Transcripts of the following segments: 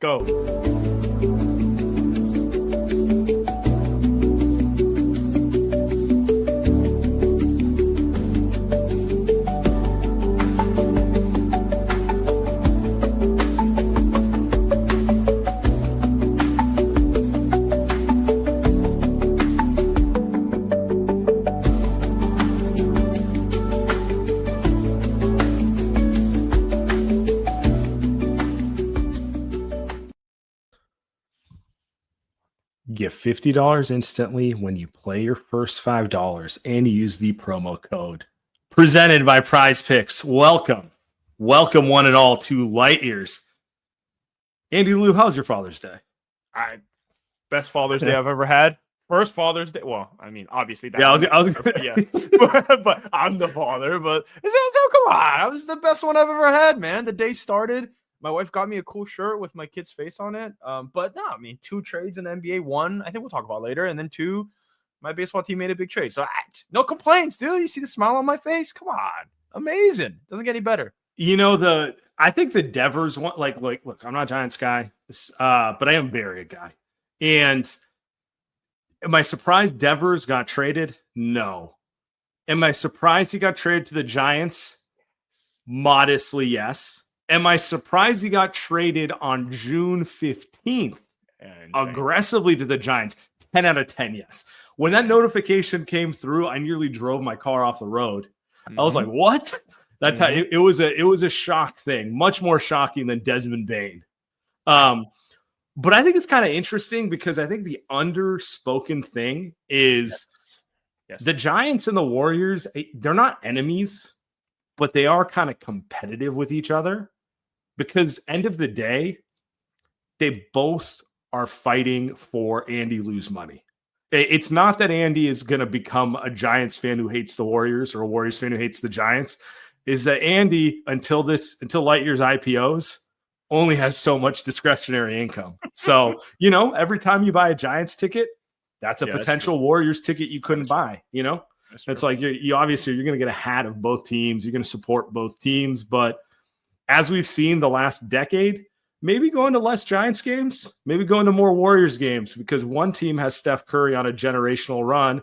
go. Get $50 instantly when you play your first $5 and use the promo code. Presented by PrizePicks. Welcome one and all to Light Years. Andy Lou, how's your Father's Day? Best Father's Day I've ever had. First Father's Day. Well, I mean, obviously. But I'm the father. But come on. This is the best one I've ever had, man. The day started. My wife got me a cool shirt with my kid's face on it. But no, I mean, 2 trades in the NBA. 1, I think we'll talk about later. And then 2, my baseball team made a big trade. So no complaints, dude. You see the smile on my face? Come on. Amazing. Doesn't get any better. You know, I think the Devers one, like, look, I'm not a Giants guy, but I am Barry a guy. And am I surprised Devers got traded? No. Am I surprised he got traded to the Giants? Modestly, yes. Am I surprised he got traded on June 15th aggressively to the Giants? 10 out of 10, yes. When that notification came through, I nearly drove my car off the road. Mm-hmm. I was like, what? That time, it was a shock thing, much more shocking than Desmond Bane. But I think it's kind of interesting because I think the underspoken thing is the Giants and the Warriors, they're not enemies, but they are kind of competitive with each other because end of the day, they both are fighting for Andy Lou's money. It's not that Andy is going to become a Giants fan who hates the Warriors or a Warriors fan who hates the Giants. Is that Andy, until Light Years IPOs, only has so much discretionary income. So, every time you buy a Giants ticket, that's a potential Warriors ticket you couldn't buy, It's like you're going to get a hat of both teams. You're going to support both teams. But as we've seen the last decade, maybe going to less Giants games, maybe going to more Warriors games because one team has Steph Curry on a generational run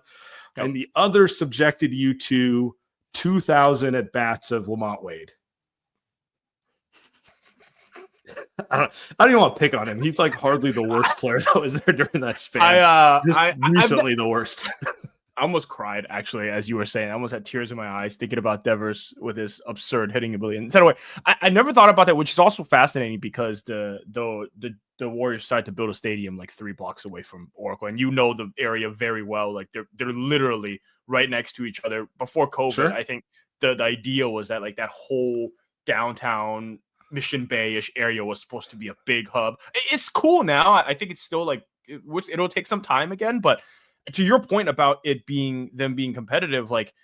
and the other subjected you to 2,000 at-bats of Lamont Wade. I don't even want to pick on him. He's like hardly the worst player that was there during that span. Recently the worst. I almost cried, actually, as you were saying. I almost had tears in my eyes thinking about Devers with his absurd hitting ability. And anyway, I never thought about that, which is also fascinating because the Warriors started to build a stadium like 3 blocks away from Oracle, and the area very well. Like they're literally right next to each other. Before COVID, sure. I think the idea was that like that whole downtown Mission Bay-ish area was supposed to be a big hub. It's cool now. I think it's still like it'll take some time again, but to your point about them being competitive, like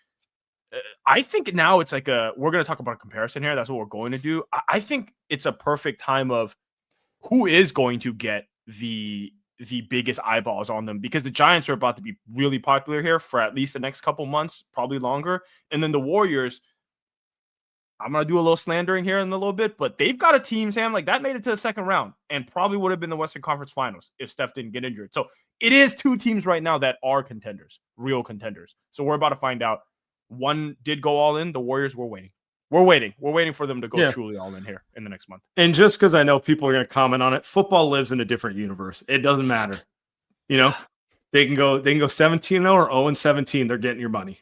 I think now it's like we're going to talk about a comparison here. That's what we're going to do. I think it's a perfect time of who is going to get the biggest eyeballs on them because the Giants are about to be really popular here for at least the next couple months, probably longer. And then the Warriors, I'm going to do a little slandering here in a little bit, but they've got a team, Sam, like that made it to the second round and probably would have been the Western Conference Finals if Steph didn't get injured. So it is 2 teams right now that are contenders, real contenders. So we're about to find out. One did go all in. The Warriors were waiting. We're waiting for them to go truly all in here in the next month. And just because I know people are going to comment on it, football lives in a different universe. It doesn't matter. They can go 17-0 or 0-17. They're getting your money.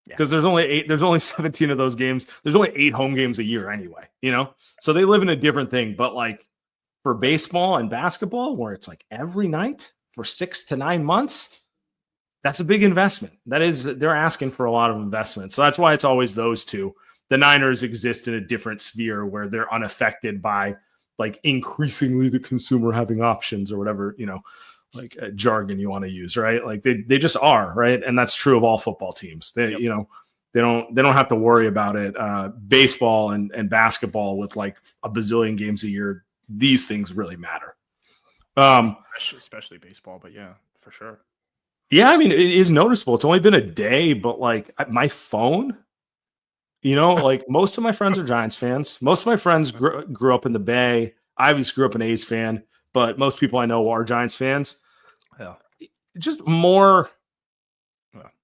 Because there's only 17 of those games. There's only 8 home games a year anyway, So they live in a different thing. But like for baseball and basketball, where it's like every night for 6 to 9 months, that's a big investment. They're asking for a lot of investment. So that's why it's always those two. The Niners exist in a different sphere where they're unaffected by like increasingly the consumer having options or whatever, like jargon you want to use, right? Like they just are, right? And that's true of all football teams. They don't have to worry about it. Baseball and basketball with like a bazillion games a year, these things really matter. Especially baseball, but yeah, for sure. Yeah, I mean, it is noticeable. It's only been a day, but like my phone, like most of my friends are Giants fans. Most of my friends grew up in the Bay. I obviously grew up an A's fan. but most people I know are Giants fans. Yeah. Just more,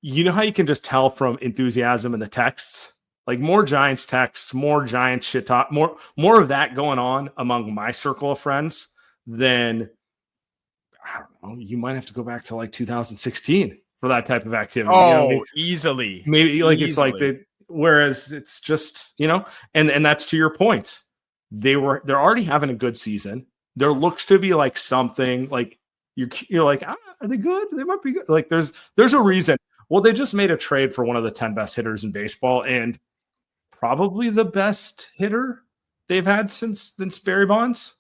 you know how you can just tell from enthusiasm in the texts? Like more Giants texts, more Giants shit talk, more of that going on among my circle of friends than, I don't know, you might have to go back to like 2016 for that type of activity. Oh, easily. Maybe like it's like whereas it's just, and that's to your point. They're already having a good season. There looks to be like something like you're like, are they good? They might be good. Like there's a reason. Well, they just made a trade for one of the 10 best hitters in baseball and probably the best hitter they've had since Barry Bonds.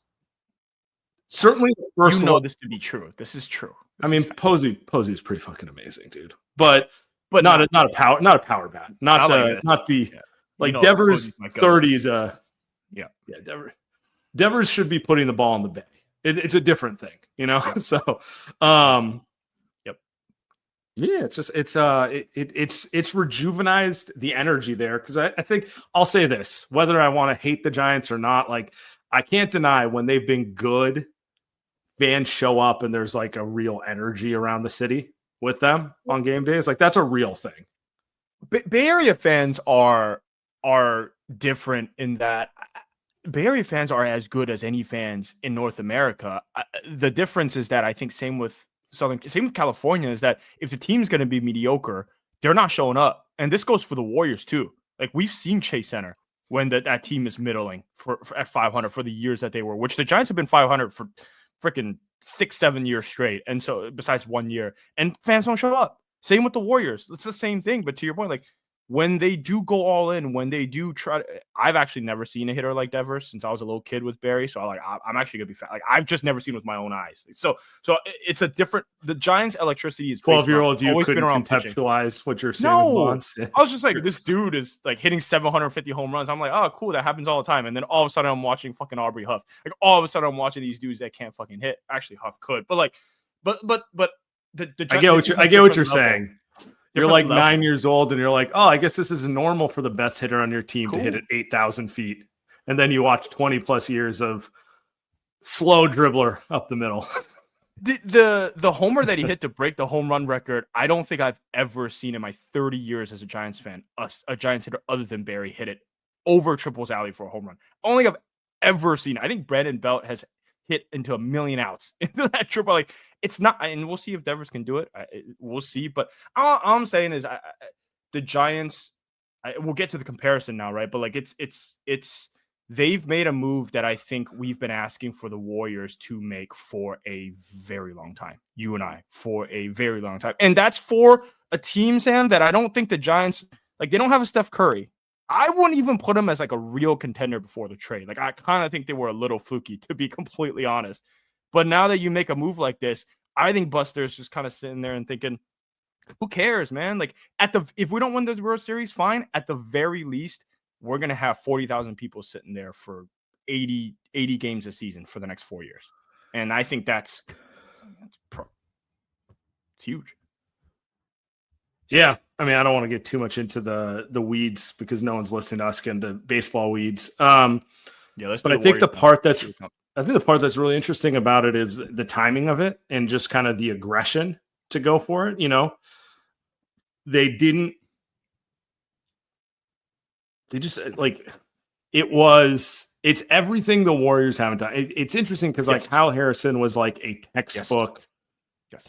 Certainly, this to be true. This is true. Posey is pretty fucking amazing, dude. But not a power bat. Not the Devers 30s. Devers should be putting the ball in the bay. It's a different thing, Yeah. So, yeah, it's just it's rejuvenized the energy there because I think I'll say this, whether I want to hate the Giants or not, like I can't deny when they've been good, fans show up and there's like a real energy around the city with them on game days. Like that's a real thing. Bay Area fans are different in that Bay Area fans are as good as any fans in North America. The difference is that I think same with California is that if the team's going to be mediocre, they're not showing up. And this goes for the Warriors too. Like we've seen Chase Center when that team is middling for at 500 for the years that they were, which the Giants have been 500 for freaking 6-7 years straight. And so besides 1 year, and fans don't show up. Same with the Warriors. It's the same thing. But to your point, like when they do go all in, when they do try to, I've actually never seen a hitter like Devers since I was a little kid with Barry. So I'm actually gonna be like I've just never seen with my own eyes. So it's a different. The Giants' electricity is 12-year-old. You always couldn't conceptualize pitching. What you're saying. No, I was just like, this dude is like hitting 750 home runs. I'm like, oh, cool, that happens all the time. And then all of a sudden, I'm watching fucking Aubrey Huff. Like all of a sudden, I'm watching these dudes that can't fucking hit. Actually, Huff could, but the I get what you're saying. You're like 9 years old and you're like, oh, I guess this is normal for the best hitter on your team to hit at 8,000 feet. And then you watch 20 plus years of slow dribbler up the middle. The homer that he hit to break the home run record, I don't think I've ever seen in my 30 years as a Giants fan, a Giants hitter other than Barry hit it over Triple's alley for a home run. Only I've ever seen. I think Brandon Belt has hit into 1 million outs into that triple. Like it's not, and we'll see if Devers can do it. We'll see. But all I'm saying is the Giants, we'll get to the comparison now, right? But like it's they've made a move that I think we've been asking for the Warriors to make for a very long time. You and I, for a very long time. And that's for a team, Sam, that I don't think the Giants, like they don't have a Steph Curry. I wouldn't even put them as like a real contender before the trade. Like I kind of think they were a little fluky, to be completely honest. But now that you make a move like this, I think Buster's just kind of sitting there and thinking, who cares, man? Like if we don't win the World Series, fine. At the very least, we're going to have 40,000 people sitting there for 80 games a season for the next 4 years. And I think it's huge. Yeah. I mean, I don't want to get too much into the weeds because no one's listening to us get into baseball weeds. But I think the part that's really interesting about it is the timing of it and just kind of the aggression to go for it. It's everything the Warriors haven't done. It's interesting because like Kyle Harrison was like a textbook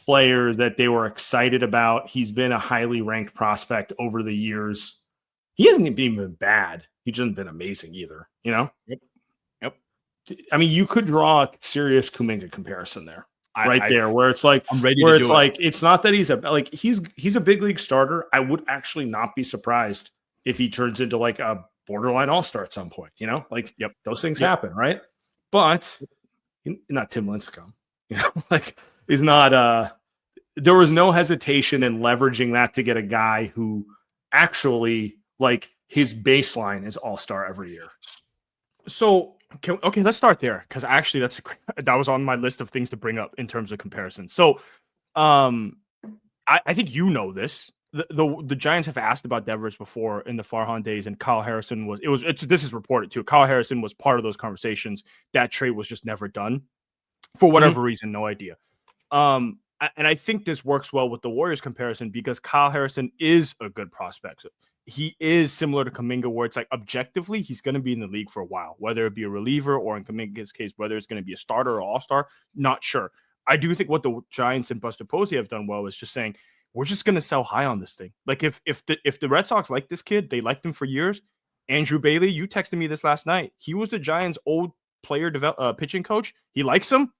player that they were excited about. He's been a highly ranked prospect over the years. He hasn't even been bad. He hasn't been amazing either, Yep. I mean, you could draw a serious Kuminga comparison there. Where it's like, it's not that he's a big league starter. I would actually not be surprised if he turns into like a borderline all-star at some point, those things happen. Right. But not Tim Lincecum, is not, there was no hesitation in leveraging that to get a guy who actually like his baseline is all-star every year. So, okay, let's start there because actually that was on my list of things to bring up in terms of comparison. So, I think this. The Giants have asked about Devers before in the Farhan days, and Kyle Harrison this is reported too. Kyle Harrison was part of those conversations. That trade was just never done. for whatever reason, no idea. And I think this works well with the Warriors comparison because Kyle Harrison is a good prospect. So he is similar to Kuminga, where it's like objectively he's going to be in the league for a while, whether it be a reliever or in Kuminga's case, whether it's going to be a starter or all-star, not sure. I do think what the Giants and Buster Posey have done well is just saying we're just going to sell high on this thing. Like if the Red Sox like this kid, they liked him for years. Andrew Bailey, you texted me this last night. He was the Giants' old player pitching coach. He likes him.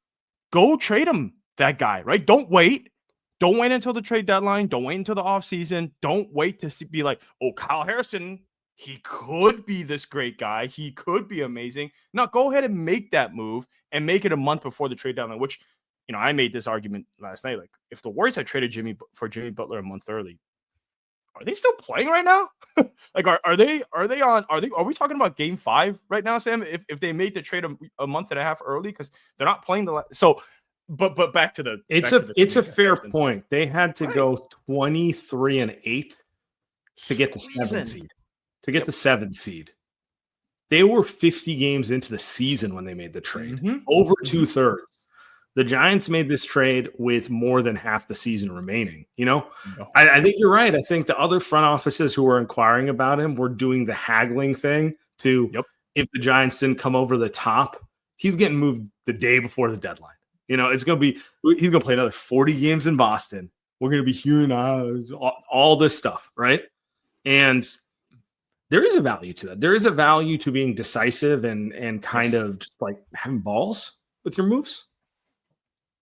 Go trade him. That guy, right? Don't wait. Don't wait until the trade deadline. Don't wait until the offseason. Don't wait to be like, oh, Kyle Harrison, he could be this great guy. He could be amazing. No, go ahead and make that move and make it a month before the trade deadline, which, I made this argument last night. Like, if the Warriors had traded Jimmy Butler a month early, are they still playing right now? Like, are we talking about game 5 right now, Sam? If they made the trade a month and a half early because they're not playing But back to the it's a fair point. They had to go 23-8 to get the 7th seed. To get the 7th seed. They were 50 games into the season when they made the trade. Over 2/3. The Giants made this trade with more than half the season remaining. I think you're right. I think the other front offices who were inquiring about him were doing the haggling thing to if the Giants didn't come over the top, he's getting moved the day before the deadline. It's going to be – he's going to play another 40 games in Boston. We're going to be hearing all this stuff, right? And there is a value to that. There is a value to being decisive and kind of just like having balls with your moves.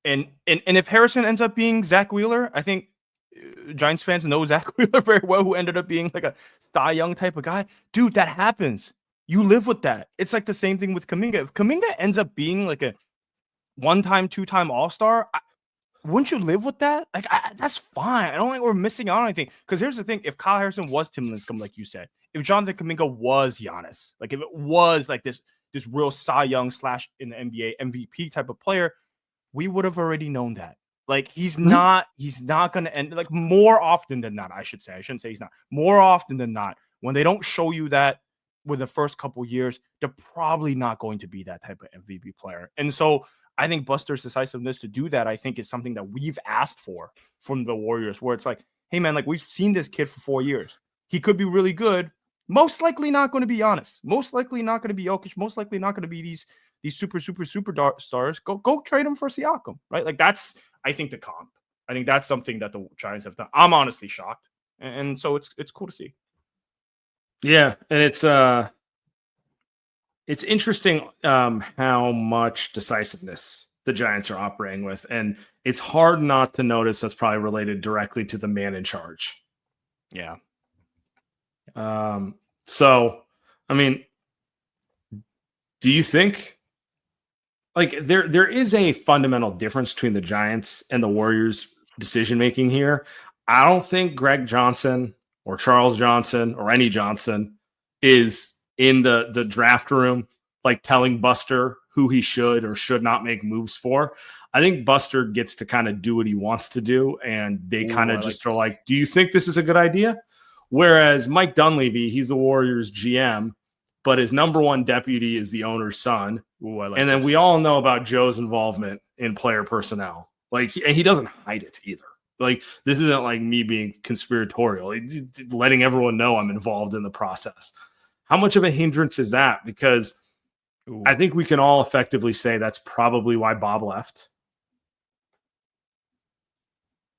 And if Harrison ends up being Zach Wheeler, I think Giants fans know Zach Wheeler very well, who ended up being like a Cy Young type of guy. Dude, that happens. You live with that. It's like the same thing with Kuminga. If Kuminga ends up being like a one-time, two-time all-star, wouldn't you live with that? Like, that's fine. I don't think we're missing out on anything. Because here's the thing. If Kyle Harrison was Tim Lincecum, like you said, if Jonathan Kuminga was Giannis, like if it was like this real Cy Young / in the NBA MVP type of player, we would have already known that. Like, he's not going to end, like, more often than not, I should say. I shouldn't say he's not. More often than not, when they don't show you that with the first couple years, they're probably not going to be that type of MVP player. And so I think Buster's decisiveness to do that, I think, is something that we've asked for from the Warriors, where it's like, hey, man, like, we've seen this kid for 4 years. He could be really good. Most likely not going to be honest. Most likely not going to be Jokic. Most likely not going to be these super stars. Go trade him for Siakam, right? Like, that's, I think, the comp. I think that's something that the Giants have done. I'm honestly shocked. And so it's cool to see. Yeah, and it's interesting how much decisiveness the Giants are operating with, and it's hard not to notice that's probably related directly to the man in charge. Yeah. So, I mean, do you think like there is a fundamental difference between the Giants and the Warriors decision making here? I don't think Greg Johnson or Charles Johnson or any Johnson is in the draft room, like telling Buster who he should or should not make moves for. I think Buster gets to kind of do what he wants to do, and they kind of just are like, do you think this is a good idea? Whereas Mike Dunleavy, he's the Warriors GM, but his number one deputy is the owner's son. And then we all know about Joe's involvement in player personnel. Like, he doesn't hide it either. Like, this isn't like me being conspiratorial. He's letting everyone know I'm involved in the process. How much of a hindrance is that? Because I think we can all effectively say that's probably why Bob left.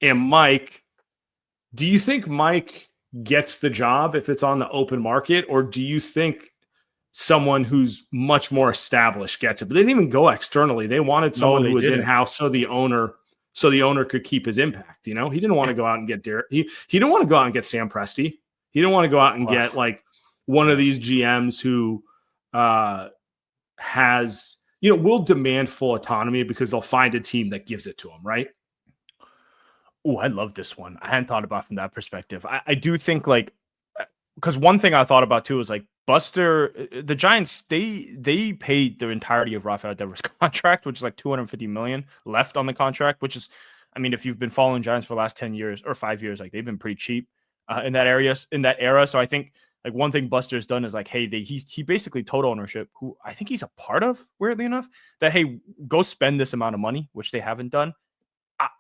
And Mike, do you think Mike gets the job if it's on the open market, or do you think someone who's much more established gets it? But they didn't even go externally. They wanted someone who was in-house so the owner could keep his impact. He didn't want to go out and get Derek. He didn't want to go out and get Sam Presti. He didn't want to go out and get like one of these GMs who will demand full autonomy because they'll find a team that gives it to them, right? Oh, I love this one. I hadn't thought about it from that perspective. I do think, like, because one thing I thought about too is like Buster, the Giants, they paid the entirety of Rafael Devers' contract, which is like $250 million left on the contract, which is, I mean, if you've been following Giants for the last 10 years or 5 years, like they've been pretty cheap in that era. So I think like one thing Buster's done is like, hey, he basically told ownership, who I think he's a part of, weirdly enough, that hey, go spend this amount of money, which they haven't done.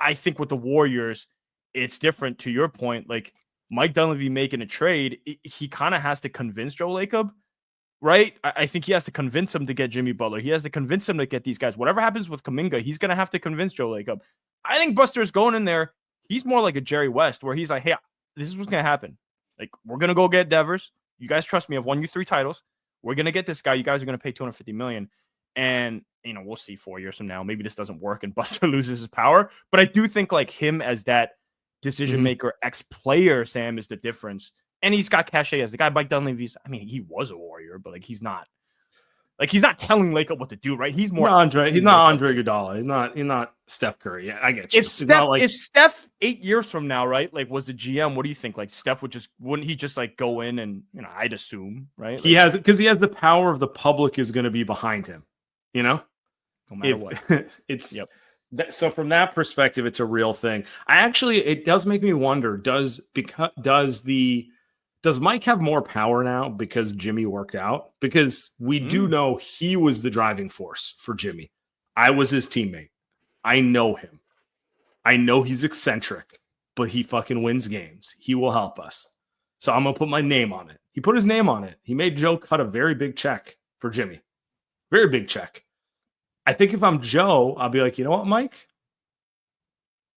I think with the Warriors, it's different. To your point, like Mike Dunleavy making a trade, he kind of has to convince Joe Lacob, right? I think he has to convince him to get Jimmy Butler. He has to convince him to get these guys. Whatever happens with Kuminga, he's going to have to convince Joe Lacob. I think Buster's going in there. He's more like a Jerry West, where he's like, hey, this is what's going to happen. Like, we're going to go get Devers. You guys trust me. I've won you 3 titles. We're going to get this guy. You guys are going to pay $250 million. And, we'll see 4 years from now. Maybe this doesn't work and Buster loses his power. But I do think like him as that decision maker, ex-player, Sam, is the difference. And he's got cachet as the guy. Mike Dunleavy's, he was a Warrior, but like he's not telling Lacob what to do, right? He's more Andre. He's not Andre Iguodala. He's not Steph Curry. Yeah, I get you. If Steph 8 years from now, right, like was the GM, what do you think? Like Steph wouldn't he just like go in and I'd assume, right? He has the power of the public is going to be behind him. No matter what. It's so from that perspective, it's a real thing. It does make me wonder, does Mike have more power now because Jimmy worked out? Because we do know he was the driving force for Jimmy. I was his teammate. I know him. I know he's eccentric, but he fucking wins games. He will help us. So I'm going to put my name on it. He put his name on it. He made Joe cut a very big check for Jimmy. Very big check. I think if I'm Joe, I'll be like, you know what, Mike?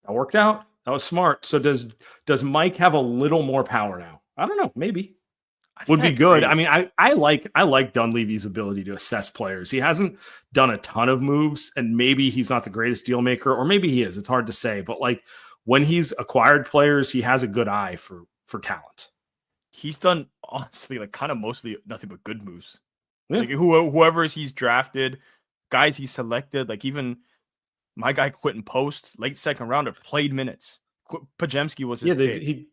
That worked out. That was smart. So does Mike have a little more power now? I don't know. Maybe would be good. I like Dunleavy's ability to assess players. He hasn't done a ton of moves, and maybe he's not the greatest deal maker, or maybe he is. It's hard to say. But like when he's acquired players, he has a good eye for talent. He's done honestly like kind of mostly nothing but good moves. Yeah. Like whoever he's drafted, guys he selected, like even my guy Quentin Post, late second rounder, played minutes. Pajemski was his pick. He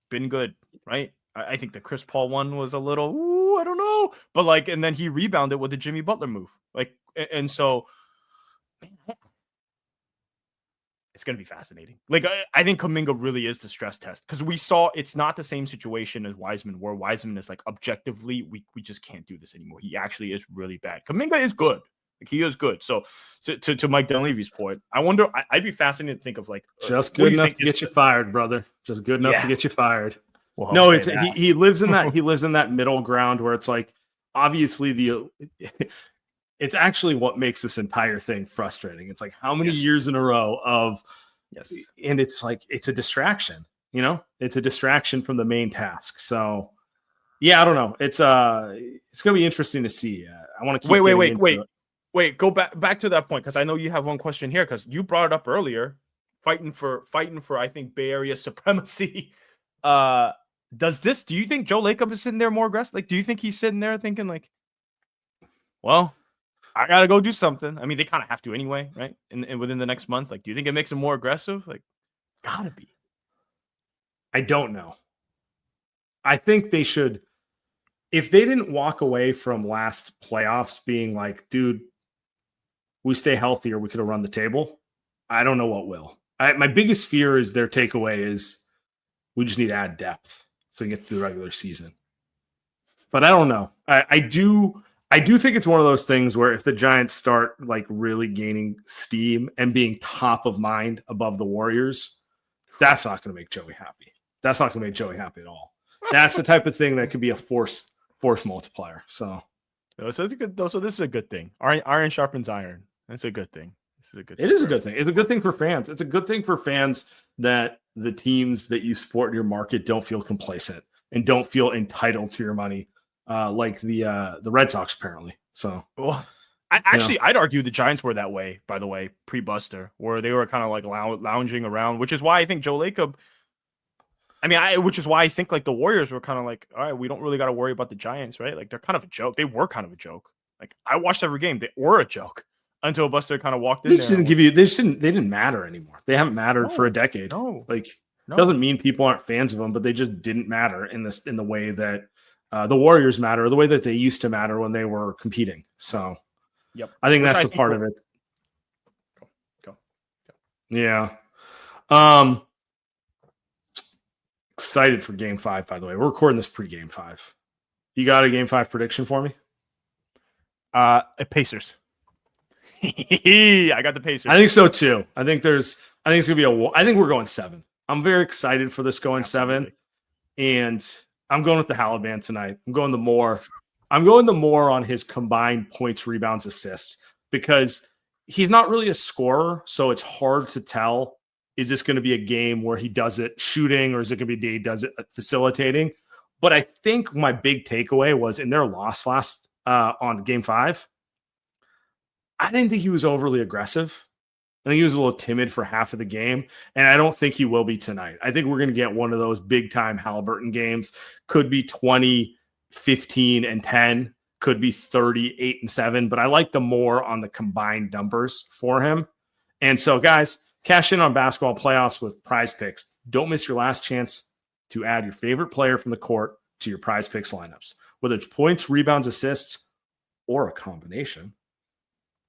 been good, right? I think the Chris Paul one was a little, I don't know. But like, and then he rebounded with the Jimmy Butler move. Like, and so it's going to be fascinating. Like, I think Kuminga really is the stress test because we saw it's not the same situation as Wiseman, where Wiseman is like, objectively, we just can't do this anymore. He actually is really bad. Kuminga is good. Like, he is good. So to Mike Dunleavy's point, I wonder, I'd be fascinated to think of like, just good enough to get you fired, brother. Just good enough to get you fired. Well, no, it's he lives in that he lives in that middle ground where it's like obviously it's actually what makes this entire thing frustrating. It's like how many years in a row of and it's like it's a distraction, it's a distraction from the main task. So yeah, I don't know. It's gonna be interesting to see. I want to keep wait. Go back to that point because I know you have one question here because you brought it up earlier. Fighting for I think Bay Area supremacy. Do you think Joe Lacob is sitting there more aggressive? Like, do you think he's sitting there thinking like, well, I got to go do something. I mean, they kind of have to anyway, right? And within the next month, like, do you think it makes him more aggressive? Like, gotta be. I don't know. I think they should, if they didn't walk away from last playoffs being like, dude, we stay healthy or we could have run the table. I don't know what will. My biggest fear is their takeaway is we just need to add depth so we get through the regular season. But I don't know. I do think it's one of those things where if the Giants start like really gaining steam and being top of mind above the Warriors, that's not going to make Joey happy. That's not going to make Joey happy at all. That's the type of thing that could be a force multiplier. So this is a good thing. Iron sharpens iron. That's a good thing. It is a good thing. It's a good thing for fans. It's a good thing for fans that the teams that you support in your market don't feel complacent and don't feel entitled to your money, like the Red Sox apparently. So, well, I'd argue the Giants were that way. By the way, pre-Buster, where they were kind of like lounging around, which is why I think Joe Lacob. Which is why I think like the Warriors were kind of like, all right, we don't really got to worry about the Giants, right? Like they're kind of a joke. They were kind of a joke. Like I watched every game. They were a joke. Until Buster kind of walked in. They didn't matter anymore. They haven't mattered for a decade. Doesn't mean people aren't fans of them, but they just didn't matter in the way that the Warriors matter, or the way that they used to matter when they were competing. So, I think that's a part of it. Go. Yeah. Excited for Game 5. By the way, we're recording this pre-Game 5. You got a game 5 prediction for me? Pacers. I got the Pacers. I think so too. I think it's gonna be I think we're going 7. I'm very excited for this going Absolutely. 7, and I'm going with the Halliburton tonight. I'm going the more on his combined points, rebounds, assists, because he's not really a scorer, so it's hard to tell. Is this going to be a game where he does it shooting, or is it going to be a day he does it facilitating? But I think my big takeaway was in their loss last on game 5. I didn't think he was overly aggressive. I think he was a little timid for half of the game, and I don't think he will be tonight. I think we're going to get one of those big-time Halliburton games. Could be 20, 15, and 10. Could be 30, 8, and 7. But I like the more on the combined numbers for him. And so, guys, cash in on basketball playoffs with PrizePicks. Don't miss your last chance to add your favorite player from the court to your PrizePicks lineups, whether it's points, rebounds, assists, or a combination.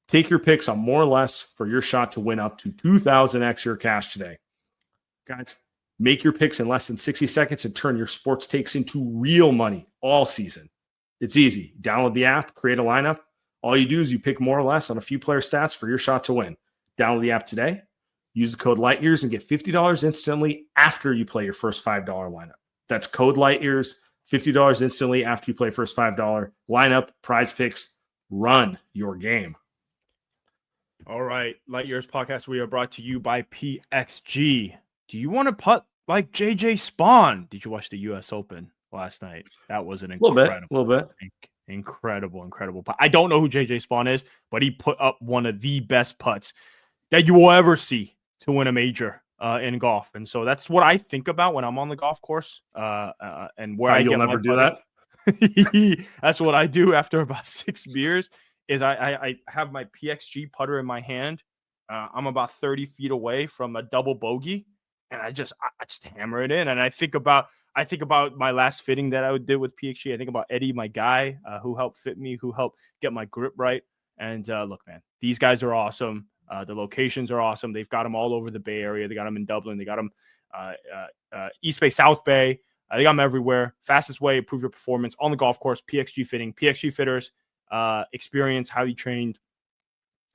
Take your picks on more or less for your shot to win up to 2,000x your cash today. Guys, make your picks in less than 60 seconds and turn your sports takes into real money all season. It's easy. Download the app, create a lineup. All you do is you pick more or less on a few player stats for your shot to win. Download the app today. Use the code LIGHTYEARS and get $50 instantly after you play your first $5 lineup. That's code LIGHTYEARS, $50 instantly after you play first $5 lineup. PrizePicks, run your game. All right, Light Years Podcast. We are brought to you by PXG. Do you want to putt like JJ Spawn? Did you watch the U.S. Open last night? That was an little bit. Incredible putt. I don't know who JJ Spawn is, but he put up one of the best putts that you will ever see to win a major in golf. And so that's what I think about when I'm on the golf course and where you'll never do that. That's what I do after about 6 beers. Is I have my PXG putter in my hand. I'm about 30 feet away from a double bogey, and I just hammer it in. And I think about my last fitting that I did with PXG. I think about Eddie, my guy, who helped fit me, who helped get my grip right. And look, man, these guys are awesome. The locations are awesome. They've got them all over the Bay Area. They got them in Dublin. They got them East Bay, South Bay. They got them everywhere. Fastest way to improve your performance on the golf course. PXG fitting, PXG fitters. Experience, highly trained,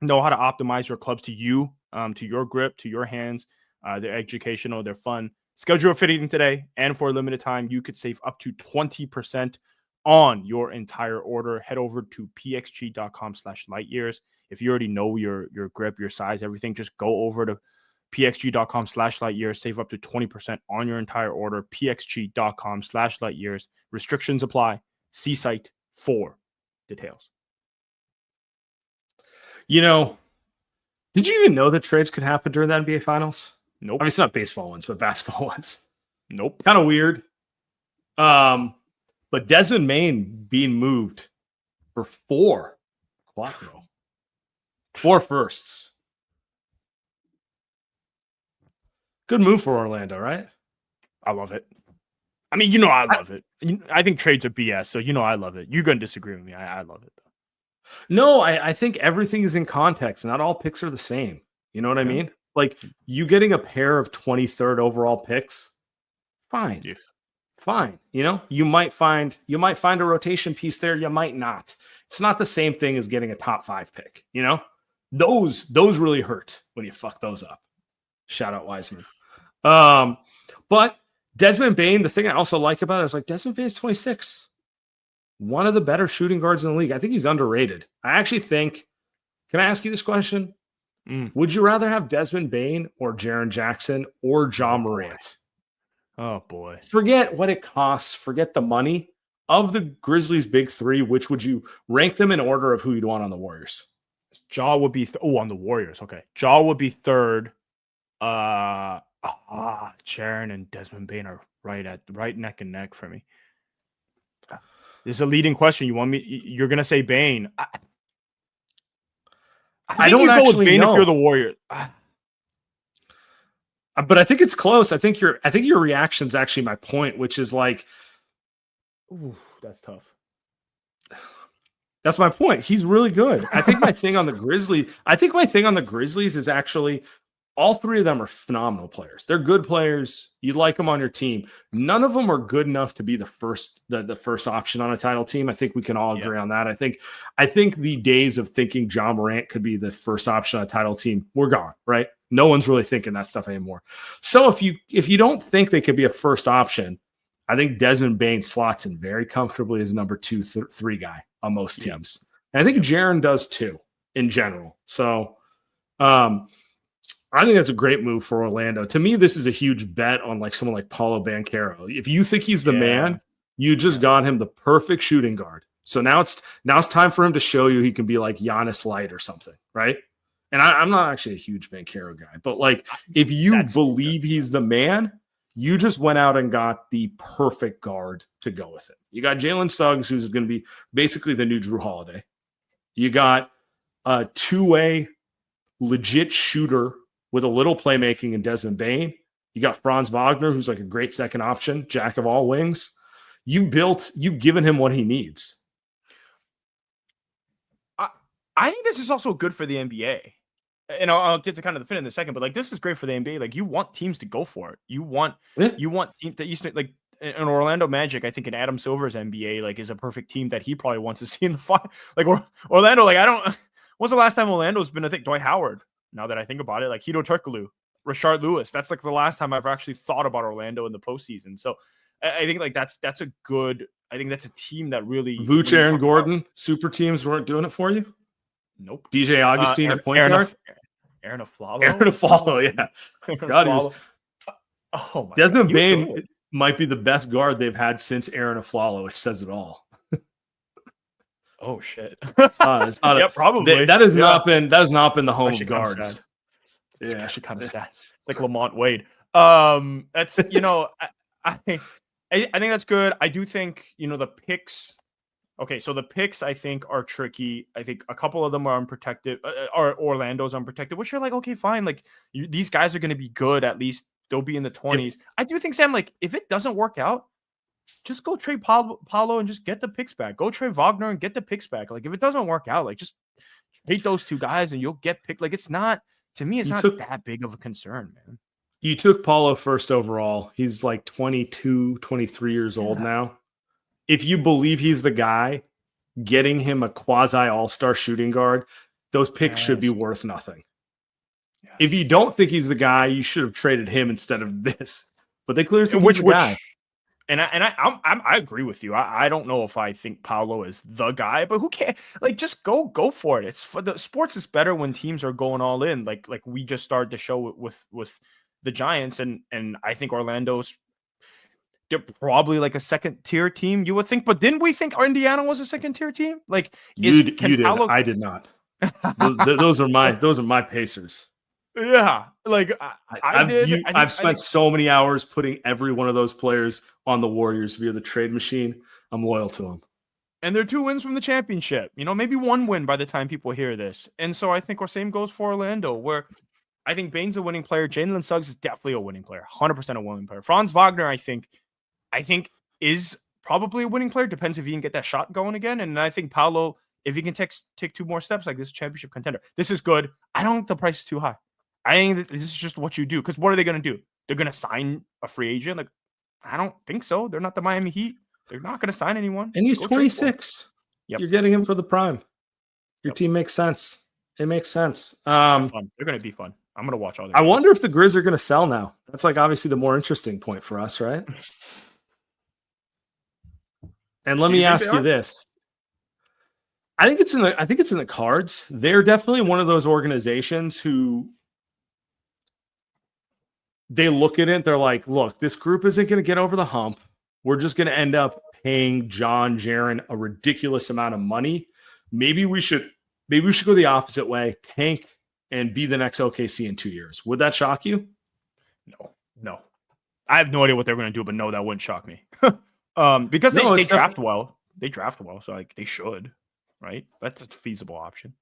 know how to optimize your clubs to you, to your grip, to your hands. They're educational, they're fun. Schedule a fitting today, and for a limited time, you could save up to 20% on your entire order. Head over to pxg.com/lightyears. If you already know your grip, your size, everything, just go over to pxg.com/lightyears. Save up to 20% on your entire order. pxg.com/lightyears. Restrictions apply. See site for details. Did you even know that trades could happen during the NBA Finals? Nope. I mean, it's not baseball ones, but basketball ones. Nope. Kind of weird. But Desmond Bane being moved for 4 firsts. Good move for Orlando, right? I love it. I mean, I love it. I think trades are BS, so I love it. You're going to disagree with me. I love it, though. No, I think everything is in context. Not all picks are the same. You know what I mean? Like, you getting a pair of 23rd overall picks, fine. Yeah. Fine. You might find a rotation piece there. You might not. It's not the same thing as getting a top 5 pick. Those really hurt when you fuck those up. Shout out Wiseman. But Desmond Bane, the thing I also like about it is Desmond Bane's 26. One of the better shooting guards in the league. I think he's underrated. I actually think, can I ask you this question? Would you rather have Desmond Bane or Jaren Jackson or Ja Morant? Oh, boy. Forget what it costs. Forget the money. Of the Grizzlies' big 3, which would you rank them in order of who you'd want on the Warriors? Ja would be on the Warriors. Okay. Ja would be 3rd. Jaren and Desmond Bane are right neck and neck for me. This is a leading question. You're going to say Bane. I don't actually go with Bane know. If you're the Warriors. But I think it's close. I think your reaction's actually my point, which is ooh, that's tough. That's my point. He's really good. I think my thing on the Grizzlies is actually All three of them are phenomenal players. They're good players. You'd like them on your team. None of them are good enough to be the first option on a title team. I think we can all agree on that. I think the days of thinking John Morant could be the first option on a title team, we're gone, right? No one's really thinking that stuff anymore. So if you don't think they could be a first option, I think Desmond Bane slots in very comfortably as number 2, 3 guy on most teams. And I think Jaren does too in general. So I think that's a great move for Orlando. To me, this is a huge bet on like someone like Paolo Banchero. If you think he's the man, you just got him the perfect shooting guard. So now it's time for him to show you he can be like Giannis Light or something, right? And I'm not actually a huge Banchero guy, but like if you believe he's the man, you just went out and got the perfect guard to go with it. You got Jalen Suggs, who's going to be basically the new Drew Holiday. You got a two-way legit shooter with a little playmaking in Desmond Bane. You got Franz Wagner, who's like a great second option, jack of all wings. You've given him what he needs. I think this is also good for the NBA. And I'll get to kind of the fit in a second, but like this is great for the NBA. Like you want teams to go for it. You want teams that used to like an Orlando Magic. I think in Adam Silver's NBA like is a perfect team that he probably wants to see in the final. Like Orlando. Like when's the last time Orlando's been? I think Dwight Howard. Now that I think about it, like Hedo Turkoglu, Rashard Lewis. That's like the last time I've actually thought about Orlando in the postseason. So I think like that's a good. I think that's a team that really. Vooch, Aaron Gordon, super teams weren't doing it for you. Nope. DJ Augustine at point guard. Aaron Aflalo. Aaron Aflalo, yeah. God, he was. Oh my. Desmond Bane might be the best guard they've had since Aaron Aflalo, which says it all. Oh shit! It's not probably. That has not been the home of guards. It's actually kind of sad. It's like Lamont Wade. That's I think that's good. I do think the picks. Okay, so the picks I think are tricky. I think a couple of them are unprotected. Or Orlando's unprotected, which you're like, okay, fine. Like these guys are going to be good. At least they'll be in the 20s. I do think, Sam, like if it doesn't work out, just go trade Paolo and just get the picks back. Go trade Wagner and get the picks back. Like if it doesn't work out, like just trade those two guys and you'll get picked. Like it's not that big of a concern, man. You took Paolo first overall. He's like 22, 23 years old now. If you believe he's the guy, getting him a quasi all-star shooting guard, those picks should be worth nothing. Yes. If you don't think he's the guy, you should have traded him instead of this. But they clearly think he's the guy. And I agree with you. I don't know if I think Paolo is the guy, but who cares? Like, just go for it. It's for the sports is better when teams are going all in. Like we just started the show with the Giants, and I think they're probably like a second tier team. You would think, but didn't we think Indiana was a second tier team? Like you did. I did not. those are my Pacers. Yeah, like I've spent so many hours putting every one of those players on the Warriors via the trade machine. I'm loyal to them. And they're 2 wins from the championship. Maybe 1 win by the time people hear this. And so I think our same goes for Orlando, where I think Bane's a winning player. Jalen Suggs is definitely a winning player, 100% a winning player. Franz Wagner, I think is probably a winning player. Depends if he can get that shot going again. And I think Paolo, if he can take 2 more steps, like this championship contender, this is good. I don't think the price is too high. I think that this is just what you do. Because what are they going to do? They're going to sign a free agent? Like, I don't think so. They're not the Miami Heat. They're not going to sign anyone. And he's 26. Yep. You're getting him for the prime. Your team makes sense. It makes sense. They're going to be fun. I'm going to watch all this. I wonder if the Grizz are going to sell now. That's like obviously the more interesting point for us, right? And let me ask you this. I think it's in the cards. They're definitely one of those organizations who they look at it, they're like, look, this group isn't going to get over the hump. We're just going to end up paying John Jaren a ridiculous amount of money. Maybe we should go the opposite way, tank and be the next OKC in 2 years. Would that shock you? No. I have no idea what they're going to do, but no, that wouldn't shock me. Because they draft well. They draft well, so like they should, right? That's a feasible option.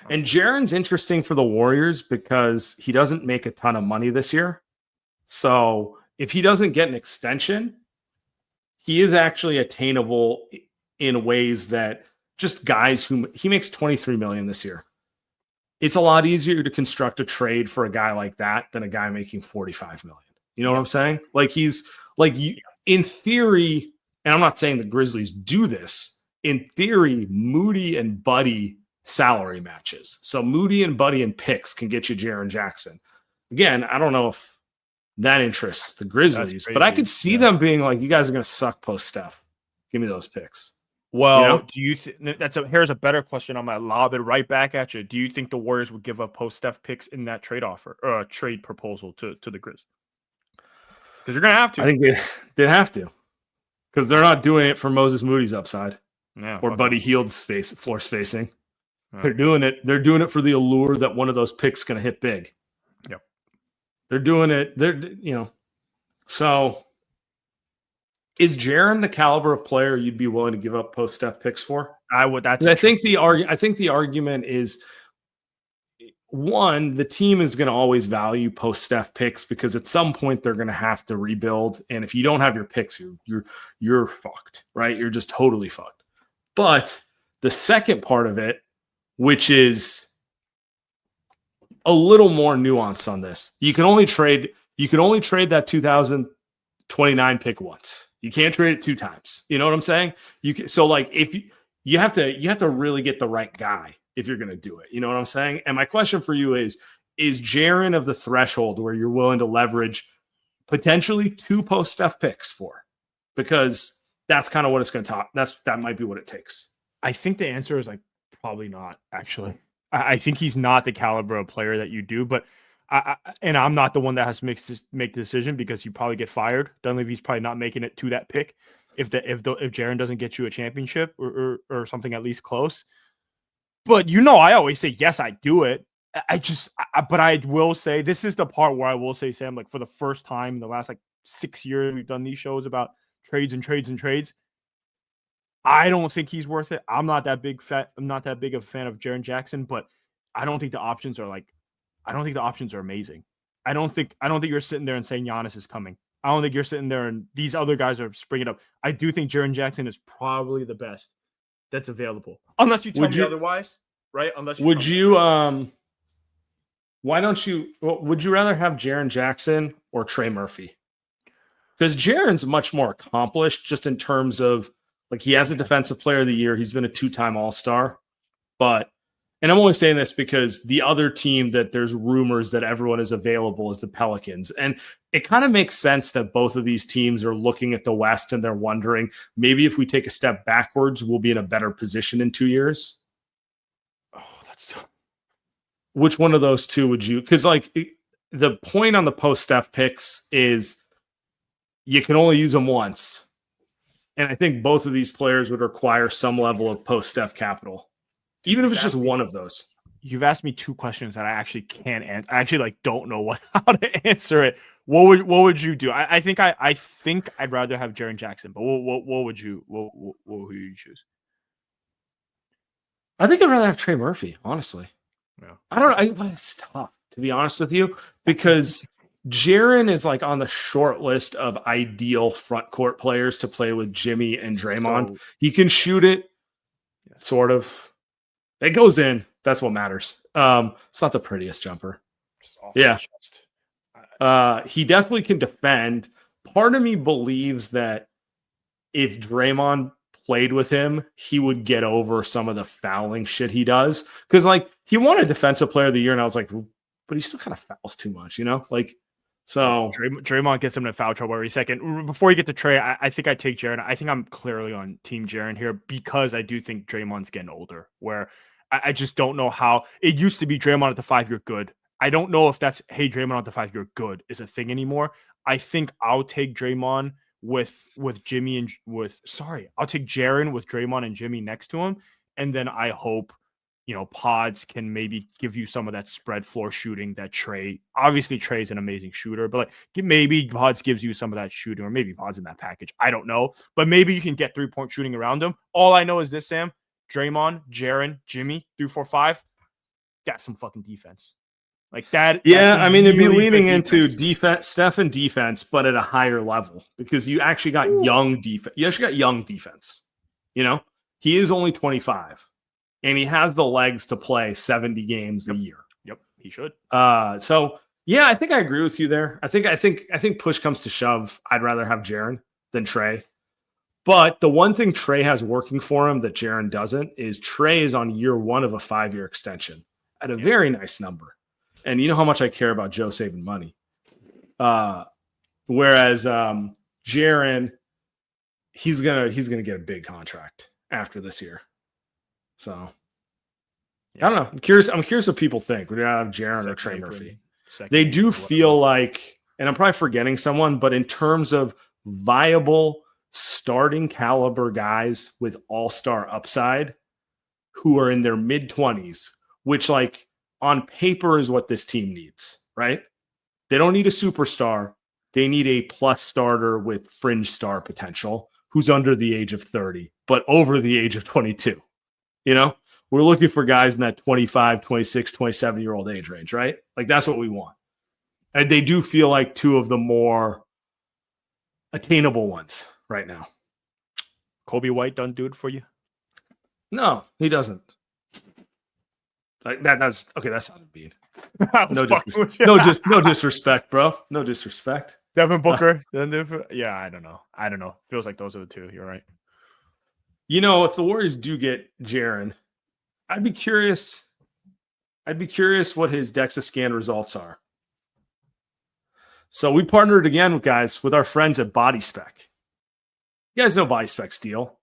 And Jaren's interesting for the Warriors because he doesn't make a ton of money this year. So if he doesn't get an extension, he is actually attainable in ways that just guys who he makes $23 million this year. it's a lot easier to construct a trade for a guy like that than a guy making $45 million. You know what I'm saying? Like he's like you in theory, and I'm not saying the Grizzlies do this. In theory, Moody and Buddy salary matches. So Moody and Buddy and picks can get you Jaren Jackson. Again, I don't know if that interests the Grizzlies, but I could see them being like, you guys are going to suck post Steph. Give me those picks. Well, do you here's a better question. I'm going to lob it right back at you. Do you think the Warriors would give up post Steph picks in that trade offer or trade proposal to the Grizzlies? Because you're going to have to. I think they'd have to. Because they're not doing it for Moses Moody's upside or Buddy Hield's floor spacing. Yeah. They're doing it. They're doing it for the allure that one of those picks going to hit big. Yep. They're doing it. So is Jaren the caliber of player you'd be willing to give up post Steph picks for? I would. I think the argument is, one, the team is going to always value post Steph picks because at some point they're going to have to rebuild, and if you don't have your picks, you're fucked, right? You're just totally fucked. But the second part of it, which is a little more nuanced on this, you can only trade that 2029 pick once. You can't trade it 2 times. You know what I'm saying? If you have to really get the right guy if you're going to do it. You know what I'm saying? And my question for you is Jaren of the threshold where you're willing to leverage potentially 2 post Steph picks for? Because that's kind of what it's going to talk. That might be what it takes. I think the answer is probably not, actually. I think he's not the caliber of player that you do, but I'm not the one that has to make the decision because you probably get fired. Dunleavy's probably not making it to that pick if Jaren doesn't get you a championship or something at least close. But I always say yes, I do it. But I will say this is the part where I will say, Sam, for the first time in the last 6 years we've done these shows about trades. I don't think he's worth it. I'm not that big of a fan of Jaren Jackson, but I don't think the options are amazing. I don't think you're sitting there and saying Giannis is coming. I don't think you're sitting there and these other guys are springing up. I do think Jaren Jackson is probably the best that's available. Unless you tell me otherwise, right? Would you rather have Jaren Jackson or Trey Murphy? Because Jaren's much more accomplished just in terms of he has a defensive player of the year. He's been a 2-time All-Star. And I'm only saying this because the other team that there's rumors that everyone is available is the Pelicans. And it kind of makes sense that both of these teams are looking at the West and they're wondering, maybe if we take a step backwards, we'll be in a better position in 2 years. Oh, that's tough. Which one of those two would you? Because the point on the post-Steph picks is you can only use them once. And I think both of these players would require some level of post-Steph capital. Even if it's just one of those. You've asked me 2 questions that I actually can't answer. I actually don't know how to answer it. What would you do? I think I'd rather have Jaren Jackson, but what would you choose? I think I'd rather have Trey Murphy, honestly. Yeah. I don't know. It's tough, to be honest with you, because Jaren is on the short list of ideal front court players to play with Jimmy and Draymond. So, he can shoot it, sort of. It goes in. That's what matters. It's not the prettiest jumper. Yeah. He definitely can defend. Part of me believes that if Draymond played with him, he would get over some of the fouling shit he does. Because he won a defensive player of the year, and I was like, but he still kind of fouls too much, So Draymond gets him in foul trouble every second. Before you get to Trey, I think I take Jaren. I think I'm clearly on Team Jaren here because I do think Draymond's getting older. Where I just don't know how it used to be Draymond at the 5, you're good. I don't know if that's Draymond at the 5, you're good is a thing anymore. I think I'll take Draymond with Jimmy and I'll take Jaren with Draymond and Jimmy next to him, and then I hope Pods can maybe give you some of that spread floor shooting that Trey. Obviously, Trey's an amazing shooter, but maybe Pods gives you some of that shooting, or maybe Pods in that package. I don't know, but maybe you can get 3-point shooting around him. All I know is this, Sam: Draymond, Jaren, Jimmy, 3, 4, 5. That's some fucking defense. That. Yeah, it'd be leaning into defense, Steph and defense, but at a higher level because you actually got young defense. You actually got young defense. He is only 25. and he has the legs to play 70 games a year. Yep, he should. So yeah, I think I agree with you there. I think push comes to shove, I'd rather have Jaren than Trey. But the one thing Trey has working for him that Jaren doesn't is Trey is on year 1 of a 5-year extension at a very nice number. And you know how much I care about Joe saving money. Whereas Jaren, he's gonna get a big contract after this year. So I don't know. I'm curious what people think. Would you have Jaren or Trey Murphy? They do feel like, and I'm probably forgetting someone, but in terms of viable starting caliber guys with all-star upside who are in their mid-20s, which like on paper is what this team needs, right? They don't need a superstar. They need a plus starter with fringe star potential who's under the age of 30, but over the age of 22. You know, we're looking for guys in that 25, 26, 27-year-old age range, right? Like that's what we want. And they do feel like two of the more attainable ones right now. Kobe White don't do it for you? No, he doesn't. Like that's okay. That's not a beat. No disrespect, bro. No disrespect. Devin Booker. Yeah, I don't know. Feels like those are the two. You're right. You know, if the Warriors do get Jaren, I'd be curious what his DEXA scan results are. So we partnered again, guys, with our friends at BodySpec. You guys know BodySpec's deal.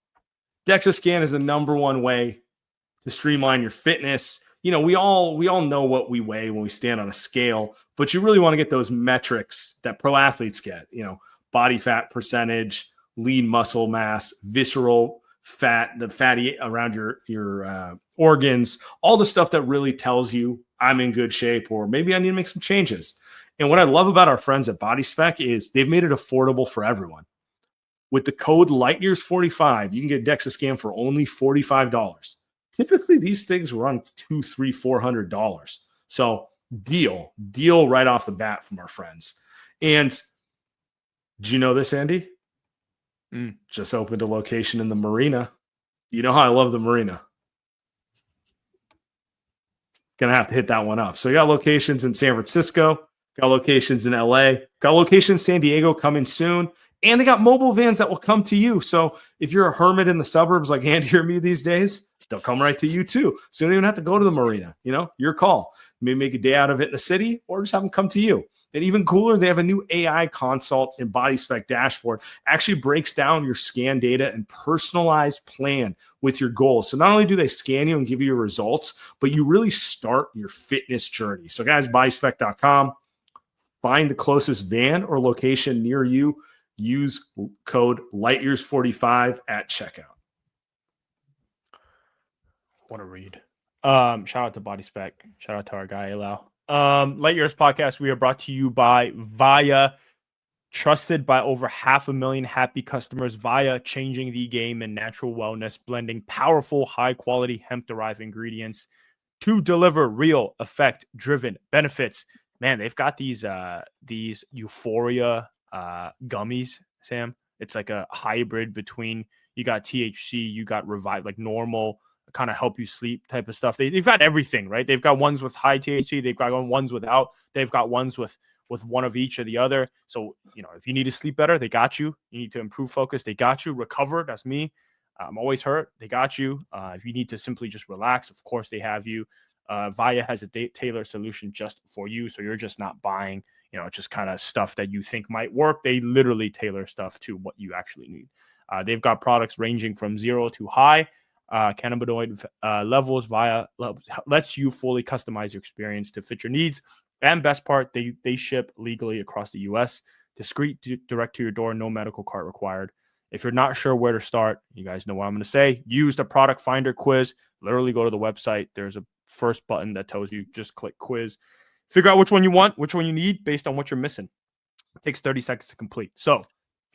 DEXA scan is the number one way to streamline your fitness. You know, we all know what we weigh when we stand on a scale, but you really want to get those metrics that pro athletes get, you know, body fat percentage, lean muscle mass, visceral fat, the fatty around your organs, all the stuff that really tells you I'm in good shape or maybe I need to make some changes. And what I love about our friends at BodySpec is they've made it affordable for everyone. With the code LightYears45, you can get DEXA scan for only $45. Typically, these things run $200, $300, $400. So deal right off the bat from our friends. And do you know this, Andy? Just opened a location in the marina. You know how I love the marina. Gonna have to hit that one up. So you got locations in San Francisco, got locations in LA, got locations in San Diego coming soon. And they got mobile vans that will come to you. So if you're a hermit in the suburbs like Andy or me these days, they'll come right to you too. So you don't even have to go to the marina. You know, your call. Maybe make a day out of it in the city or just have them come to you. And even cooler, they have a new AI consult and BodySpec dashboard. Actually breaks down your scan data and personalized plan with your goals. So not only do they scan you and give you your results, but you really start your fitness journey. So guys, bodyspec.com, find the closest van or location near you. Use code LightYears45 at checkout. What a read. Shout out to BodySpec. Shout out to our guy, Elau. Light Years Podcast, we are brought to you by Viia. Trusted by over 500,000 happy customers. Viia, changing the game in natural wellness, blending powerful, high-quality hemp-derived ingredients to deliver real effect-driven benefits. Man, they've got these Euphoria gummies, Sam. It's like a hybrid between, you got THC, you got Revive, like normal, kind of help you sleep type of stuff. They've got everything, right? They've got ones with high THC, they've got ones without, they've got ones with one of each or the other. So, you know, if you need to sleep better, they got you. You need to improve focus, they got you. Recover, that's me. I'm always hurt, they got you. If you need to simply just relax, of course they have you. Viia has a tailored solution just for you, so you're just not buying, you know, just kind of stuff that you think might work. They literally tailor stuff to what you actually need. They've got products ranging from 0 to high cannabinoid levels. Viia lets you fully customize your experience to fit your needs. And best part, they ship legally across the U.S. Discreet, direct to your door, no medical cart required. If you're not sure where to start, you guys know what I'm going to say. Use the product finder quiz. Literally go to the website. There's a first button that tells you just click quiz. Figure out which one you want, which one you need based on what you're missing. It takes 30 seconds to complete. So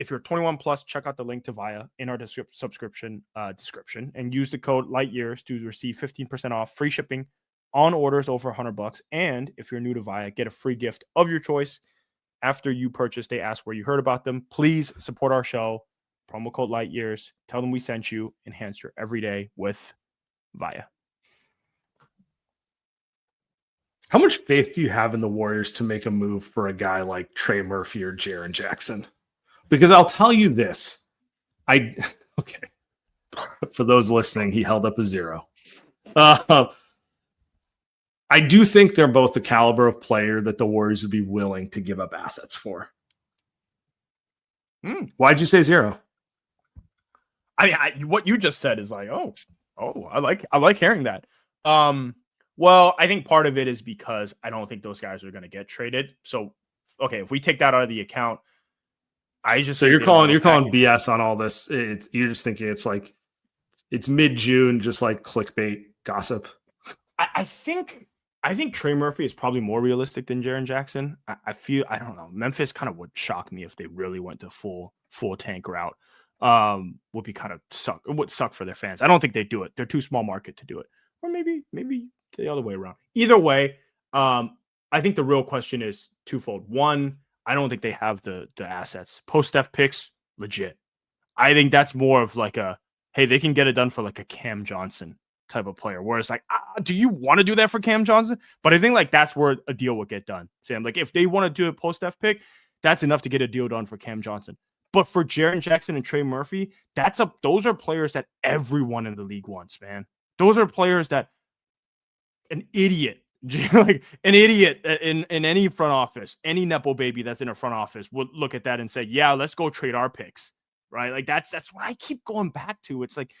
if you're 21 plus, check out the link to Viia in our subscription description and use the code LightYears to receive 15% off, free shipping on orders over $100. And if you're new to Viia, get a free gift of your choice. After you purchase, they ask where you heard about them. Please support our show. Promo code LightYears. Tell them we sent you. Enhance your everyday with Viia. How much faith do you have in the Warriors to make a move for a guy like Trey Murphy or Jaren Jackson? Because I'll tell you this. Okay. For those listening, he held up a 0. I do think they're both the caliber of player that the Warriors would be willing to give up assets for. Why'd you say 0? I mean, what you just said is like, I like hearing that. Well, I think part of it is because I don't think those guys are going to get traded. So, okay, if we take that out of the account, you're calling BS on all this. You're just thinking it's like it's mid-June, just like clickbait gossip. I think Trey Murphy is probably more realistic than Jaren Jackson. I don't know. Memphis kind of would shock me if they really went to full tank route. Would be kind of suck. It would suck for their fans. I don't think they do it. They're too small market to do it. Or maybe the other way around. Either way, I think the real question is twofold. One, I don't think they have the assets. Post-Steph picks, legit. I think that's more of like hey, they can get it done for like a Cam Johnson type of player. Where it's like, do you want to do that for Cam Johnson? But I think like that's where a deal would get done. Sam, like if they want to do a post-Steph pick, that's enough to get a deal done for Cam Johnson. But for Jaren Jackson and Trey Murphy, those are players that everyone in the league wants, man. Those are players that an idiot in any front office, any Nepo baby that's in a front office would look at that and say, yeah, let's go trade our picks, right? Like that's what I keep going back to. It's like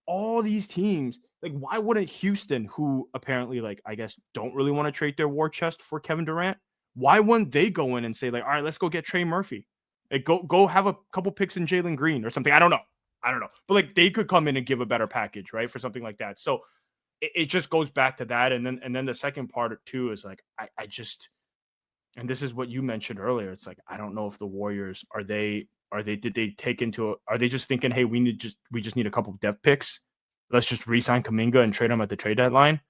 all these teams, like why wouldn't Houston, who apparently like, I guess, don't really want to trade their war chest for Kevin Durant, why wouldn't they go in and say like, all right, let's go get Trey Murphy. Like go have a couple picks in Jalen Green or something. I don't know. But like they could come in and give a better package, right? For something like that. So it just goes back to that. And then the second part too is like, I just, and this is what you mentioned earlier. It's like, I don't know if the Warriors are they just thinking, hey, we just need a couple of depth picks. Let's just re-sign Kuminga and trade him at the trade deadline.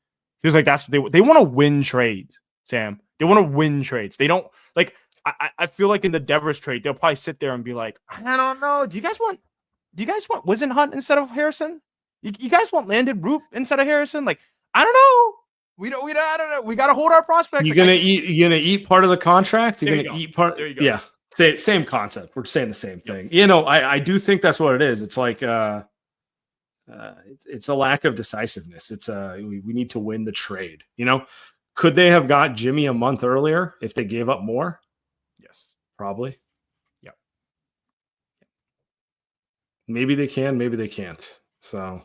Feels like that's what they want to win trades, Sam. They want to win trades. They don't like, I feel like in the Devers trade, they'll probably sit there and be like, I don't know. Do you guys want Wizen Hunt instead of Harrison? You guys want Landon Root instead of Harrison? Like, I don't know. I don't know. We got to hold our prospects. You're gonna eat part of the contract. You're gonna eat part. There you go. Yeah, same concept. We're saying the same thing. You know, I do think that's what it is. It's like it's a lack of decisiveness. It's we need to win the trade. You know, could they have got Jimmy a month earlier if they gave up more? Yes, probably. Yeah. Maybe they can. Maybe they can't. So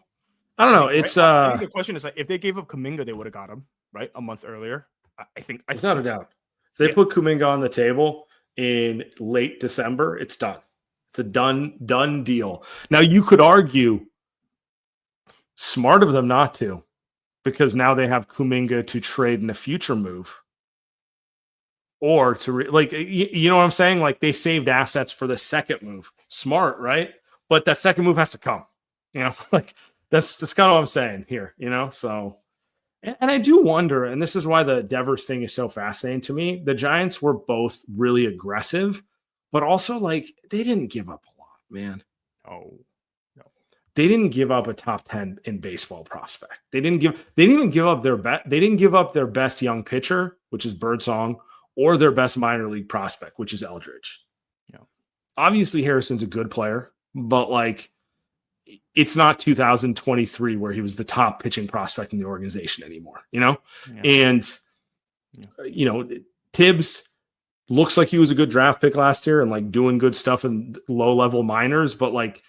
I don't know. It's I think the question is like if they gave up Kuminga, they would have got him right a month earlier. I think without a doubt. If they put Kuminga on the table in late December, it's done. It's a done deal. Now you could argue smart of them not to, because now they have Kuminga to trade in a future move, or to you know what I'm saying? Like they saved assets for the second move. Smart, right? But that second move has to come. You know, like that's kind of what I'm saying here. You know, so. And I do wonder, and this is why the Devers thing is so fascinating to me. The Giants were both really aggressive, but also like they didn't give up a lot, man. Oh, no. They didn't give up a top 10 in baseball prospect. They didn't even give up their they didn't give up their best young pitcher, which is Birdsong, or their best minor league prospect, which is Eldridge. Yeah. Obviously Harrison's a good player, but like it's not 2023 where he was the top pitching prospect in the organization anymore, you know? Yeah. And, you know, Tibbs looks like he was a good draft pick last year and like doing good stuff in low level minors, but like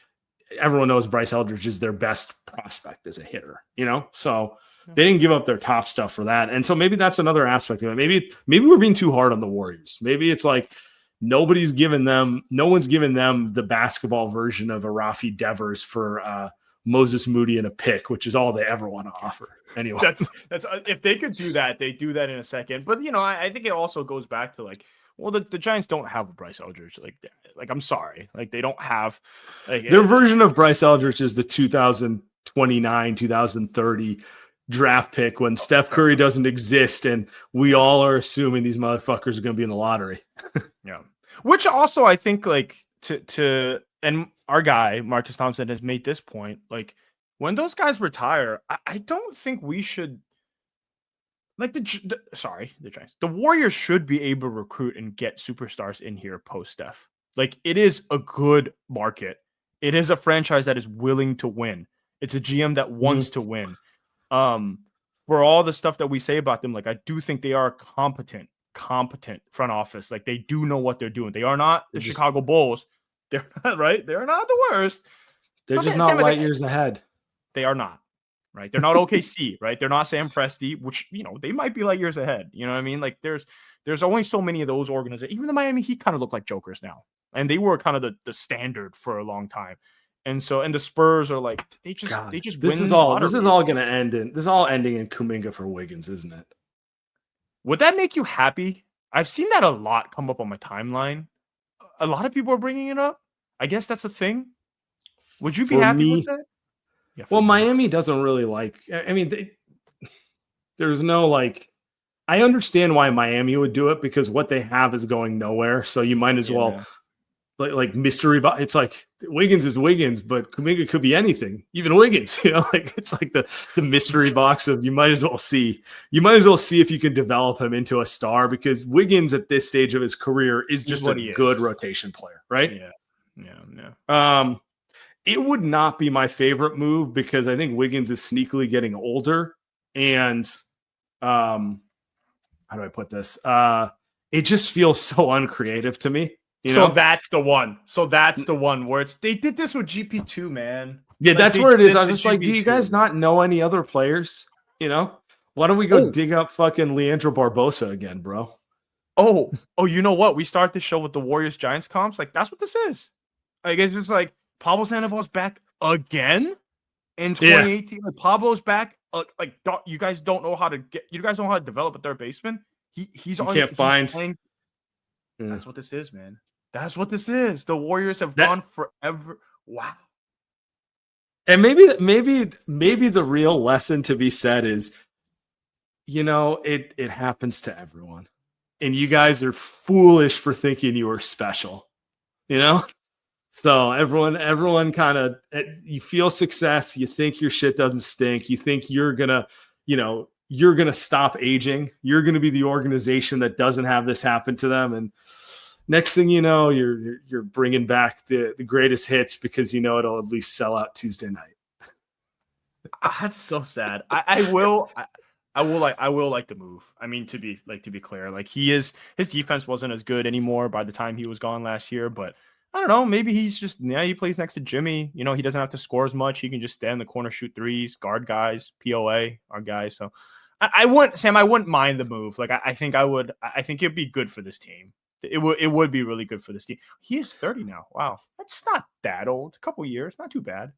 everyone knows Bryce Eldridge is their best prospect as a hitter, you know? So they didn't give up their top stuff for that. And so maybe that's another aspect of it. Maybe we're being too hard on the Warriors. Maybe it's like, no one's given them the basketball version of a Rafi Devers for Moses Moody and a pick, which is all they ever want to offer. Anyway, that's if they could do that, they do that in a second. But you know, I think it also goes back to like, well, the Giants don't have a Bryce Eldridge. Like I'm sorry, like they don't have their version of Bryce Eldridge is the 2029, 2030 draft pick when Steph Curry doesn't exist and we all are assuming these motherfuckers are going to be in the lottery. Yeah. Which also I think like to and our guy Marcus Thompson has made this point, like when those guys retire, I don't think we should like the Giants. The Warriors should be able to recruit and get superstars in here post Steph. Like it is a good market. It is a franchise that is willing to win. It's a GM that wants to win. For all the stuff that we say about them, like I do think they are competent front office. Like they do know what they're doing. They are not the Chicago Bulls. They're not right. They're not the worst. They're just not light years ahead. They are not. Right. They're not OKC, right? They're not Sam Presti, which, they might be like years ahead. You know what I mean? Like there's only so many of those organizations. Even the Miami Heat kind of look like jokers now. And they were kind of the standard for a long time. And the Spurs are like, they just this is all going to end in ending in Kuminga for Wiggins, isn't it? Would that make you happy? I've seen that a lot come up on my timeline. A lot of people are bringing it up. I guess that's a thing. Would you be happy with that? Yeah, well, Miami doesn't really like. I mean, there's no like. I understand why Miami would do it because what they have is going nowhere. So you might as well, like mystery. It's like Wiggins is Wiggins, but Kuminga could be anything, even Wiggins. Like it's like the mystery box of you might as well see if you can develop him into a star because Wiggins at this stage of his career is just a good rotation player, right? Yeah. It would not be my favorite move because I think Wiggins is sneakily getting older. And how do I put this? It just feels so uncreative to me. So that's the one. Where they did this with GP2, man. Yeah, like that's where it is. I'm just like, do you guys not know any other players? Why don't we go dig up fucking Leandro Barbosa again, bro? Oh, you know what? We start the show with the Warriors Giants comps. Like, that's what this is. Like, it's just like, Pablo Sandoval's back again in 2018. Like Pablo's back. You guys don't know how to develop a third baseman. He's playing. That's what this is, man. That's what this is. The Warriors have gone forever. Wow. And maybe the real lesson to be said is, it happens to everyone, and you guys are foolish for thinking you are special. So everyone kind of, you feel success. You think your shit doesn't stink. You think you're going to stop aging. You're going to be the organization that doesn't have this happen to them. And next thing you know, you're bringing back the greatest hits because it'll at least sell out Tuesday night. That's so sad. I will like the move. I mean, to be clear, like his defense wasn't as good anymore by the time he was gone last year, but I don't know. Maybe he's just he plays next to Jimmy. He doesn't have to score as much. He can just stand in the corner, shoot threes, guard guys, POA, our guys. So I wouldn't mind the move. Like I think it'd be good for this team. It would be really good for this team. He is 30 now. Wow, that's not that old. A couple years, not too bad.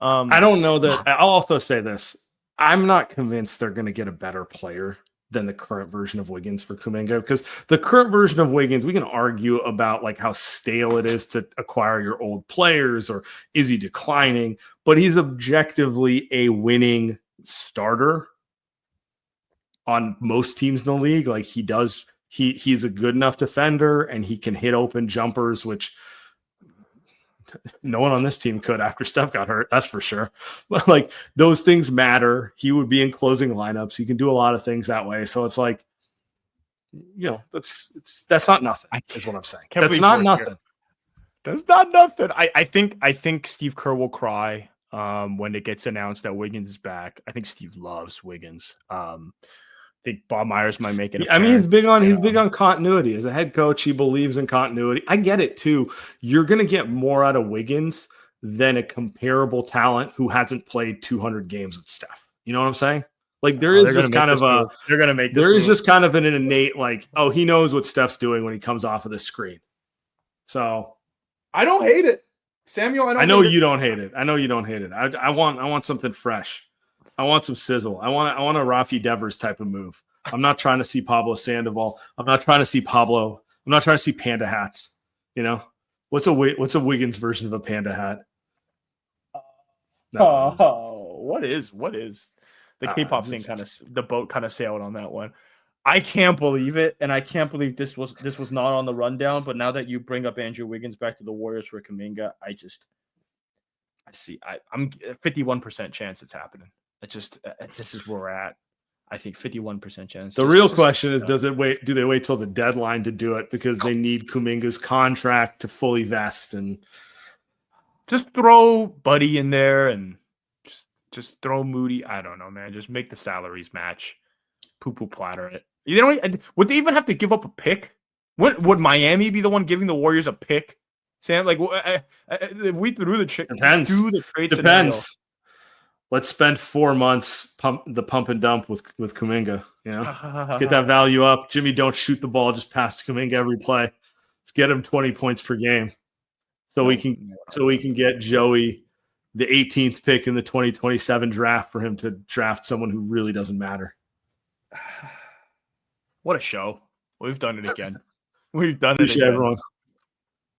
I don't know that. I'll also say this: I'm not convinced they're going to get a better player than the current version of Wiggins for Kuminga, because the current version of Wiggins, we can argue about like how stale it is to acquire your old players or is he declining, but he's objectively a winning starter on most teams in the league. Like he's a good enough defender and he can hit open jumpers, which no one on this team could after Steph got hurt. That's for sure. Like those things matter. He would be in closing lineups. He can do a lot of things that way. So it's like, that's not nothing is what I'm saying. That's not nothing. That's not nothing. I think Steve Kerr will cry when it gets announced that Wiggins is back. I think Steve loves Wiggins. I think Bob Myers might make it. I mean, he's big on continuity. As a head coach, he believes in continuity. I get it too. You're going to get more out of Wiggins than a comparable talent who hasn't played 200 games with Steph. You know what I'm saying? Like there is just kind of just kind of an innate like, oh, he knows what Steph's doing when he comes off of the screen. So I don't hate it, Samuel. I know you don't hate it. I want something fresh. I want some sizzle. I want a Rafi Devers type of move. I'm not trying to see Pablo Sandoval. I'm not trying to see Pablo. I'm not trying to see panda hats. What's a Wiggins version of a panda hat? What is the K-pop thing? The boat kind of sailed on that one. I can't believe it, and I can't believe this was not on the rundown. But now that you bring up Andrew Wiggins back to the Warriors for Kuminga, I'm 51% chance it's happening. It's just this is where we're at. I think 51% chance. The real question is, do they wait till the deadline to do it because they need Kuminga's contract to fully vest, and just throw Buddy in there and just throw Moody? I don't know, man. Just make the salaries match. Poo-poo platter it. Would they even have to give up a pick? Would Miami be the one giving the Warriors a pick? Sam, like, if we threw the trade Depends. scenario. Let's spend 4 months pump and dump with Kuminga. You know, let's get that value up. Jimmy, don't shoot the ball just past Kuminga every play. Let's get him 20 points per game, so we can get Joey the 18th pick in the 2027 draft for him to draft someone who really doesn't matter. What a show! We've done it again. We've done it again. Everyone.